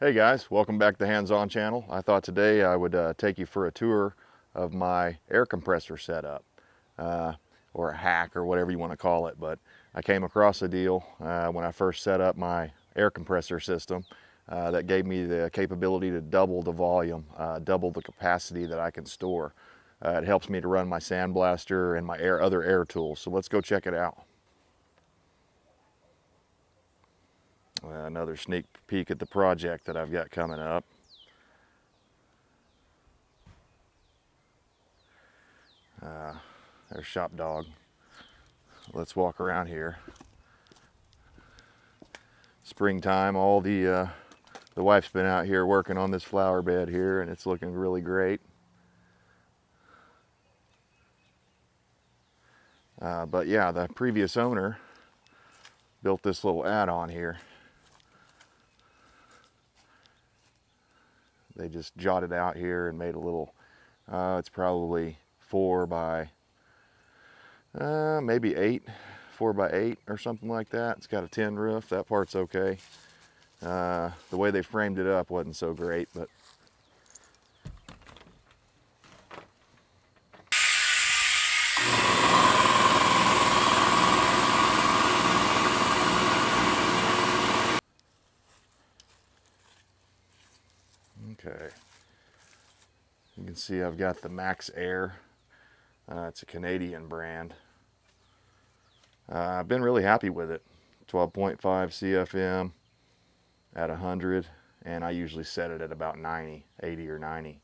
Hey guys, welcome back to the Hands-On channel. I thought today I would take you for a tour of my air compressor setup, or a hack, or whatever you want to call it. But I came across a deal when I first set up my air compressor system that gave me the capability to double the volume, double the capacity that I can store. It helps me to run my sandblaster and my other air tools. So let's go check it out. Another sneak peek at the project that I've got coming up. There's Shop Dog. Let's walk around here. Springtime, all the wife's been out here working on this flower bed here, and it's looking really great. But yeah, the previous owner built this little add-on here. They just jotted out here and made a little, it's probably 4 by maybe 8, 4 by 8 or something like that. It's got a tin roof. That part's okay. The way they framed it up wasn't so great, but okay. You can see I've got the Max Air. It's a Canadian brand. I've been really happy with it. 12.5 CFM at 100, and I usually set it at about 90, 80 or 90.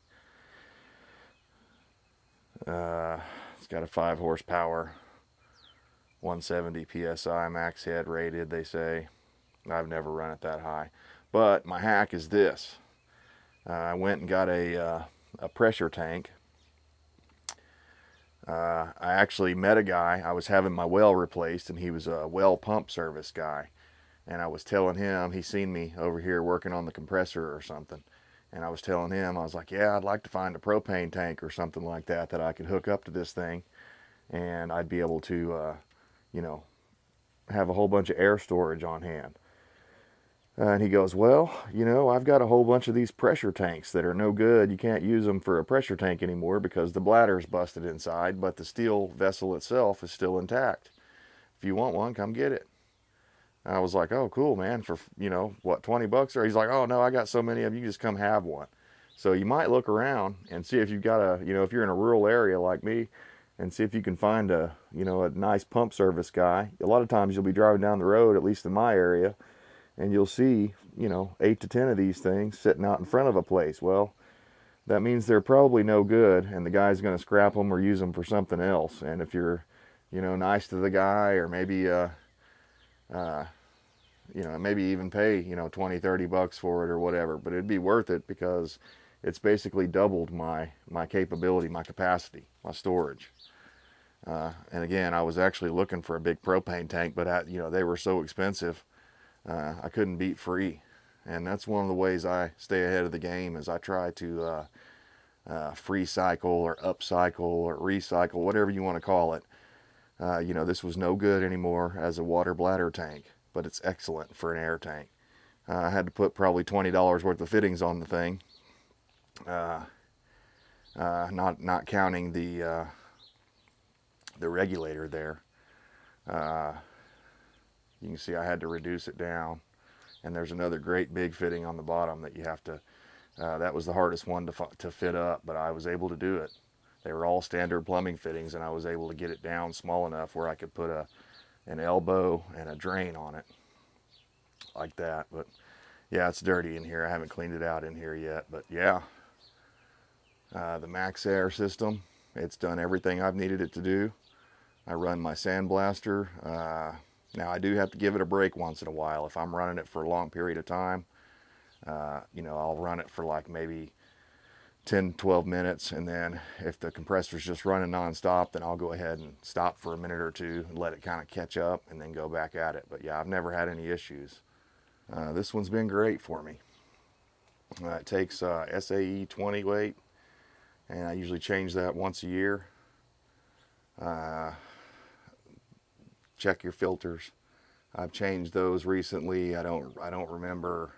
It's got a 5 horsepower, 170 PSI max head rated, they say. I've never run it that high. But my hack is this. I went and got a pressure tank. I actually met a guy. I was having my well replaced, and he was a well pump service guy. And I was telling him, he seen me over here working on the compressor or something. And I was telling him, I was like, yeah, I'd like to find a propane tank or something like that that I could hook up to this thing. And I'd be able to, you know, have a whole bunch of air storage on hand. And he goes, well, you know, I've got a whole bunch of these pressure tanks that are no good. You can't use them for a pressure tank anymore because the bladder's busted inside, but the steel vessel itself is still intact. If you want one, come get it. I was like, oh, cool, man, for, you know, what, 20 bucks? Or he's like, oh, no, I got so many of you, just come have one. So you might look around and see if you've got a, you know, if you're in a rural area like me, and see if you can find a, you know, a nice pump service guy. A lot of times you'll be driving down the road, at least in my area, and you'll see, you know, 8 to 10 of these things sitting out in front of a place. Well, that means they're probably no good, and the guy's going to scrap them or use them for something else. And if you're, you know, nice to the guy, or maybe, you know, maybe even pay, you know, 20, 30 bucks for it or whatever, but it'd be worth it because it's basically doubled my capability, my capacity, my storage. And again, I was actually looking for a big propane tank, but you know, they were so expensive. I couldn't beat free. And that's one of the ways I stay ahead of the game, is I try to free cycle or upcycle or recycle, whatever you want to call it. You know, this was no good anymore as a water bladder tank, but it's excellent for an air tank. I had to put probably $20 worth of fittings on the thing, not counting the regulator there. You can see I had to reduce it down, and there's another great big fitting on the bottom that you have to, that was the hardest one to fit up, but I was able to do it. They were all standard plumbing fittings, and I was able to get it down small enough where I could put an elbow and a drain on it, like that. But yeah, it's dirty in here. I haven't cleaned it out in here yet, but yeah. The Max Air system, it's done everything I've needed it to do. I run my sandblaster. Now I do have to give it a break once in a while. If I'm running it for a long period of time, you know, I'll run it for like maybe 10, 12 minutes, and then if the compressor's just running nonstop, then I'll go ahead and stop for a minute or two and let it kind of catch up and then go back at it. But yeah, I've never had any issues. This one's been great for me. It takes SAE 20 weight, and I usually change that once a year. Check your filters. I've changed those recently. I don't remember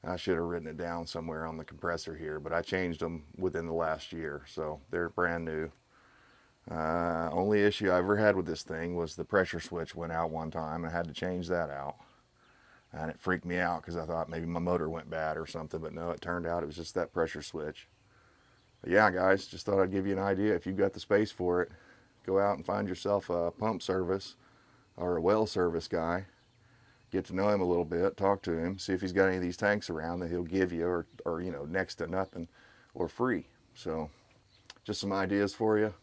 I should have written it down somewhere on the compressor here, but I changed them within the last year, so they're brand new. Only issue I ever had with this thing was the pressure switch went out one time. I had to change that out, and it freaked me out because I thought maybe my motor went bad or something, but no, it turned out it was just that pressure switch. But yeah, guys, just thought I'd give you an idea. If you've got the space for it, go out and find yourself a pump service or a well service guy. Get to know him a little bit, talk to him, see if he's got any of these tanks around that he'll give you, or you know, next to nothing or free. So just some ideas for you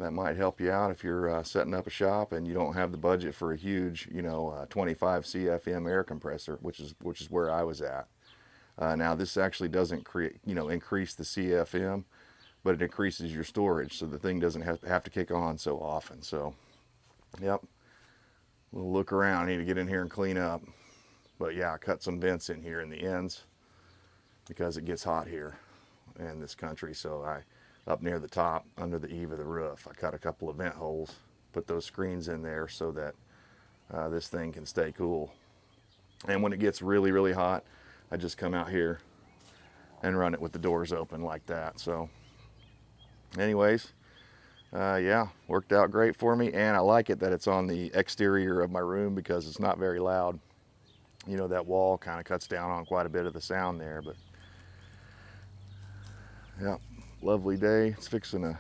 that might help you out if you're setting up a shop and you don't have the budget for a huge, you know, 25 CFM air compressor, which is where I was at. Now this actually doesn't increase the CFM, but it increases your storage, so the thing doesn't have to kick on so often. So, yep, we'll look around. I need to get in here and clean up. But yeah, I cut some vents in here in the ends because it gets hot here in this country. So up near the top, under the eave of the roof, I cut a couple of vent holes, put those screens in there so that this thing can stay cool. And when it gets really, really hot, I just come out here and run it with the doors open like that. So anyways, yeah, worked out great for me, and I like it that it's on the exterior of my room because it's not very loud. You know, that wall kind of cuts down on quite a bit of the sound there. But yeah, lovely day. It's fixing to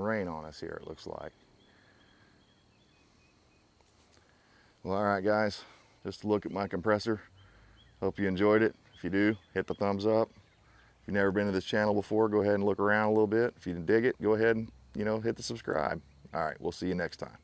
rain on us here, it looks like. Well, all right, guys, just a look at my compressor. Hope you enjoyed it. If you do, hit the thumbs up. If you've never been to this channel before, go ahead and look around a little bit. If you dig it, go ahead and, you know, hit the subscribe. All right, we'll see you next time.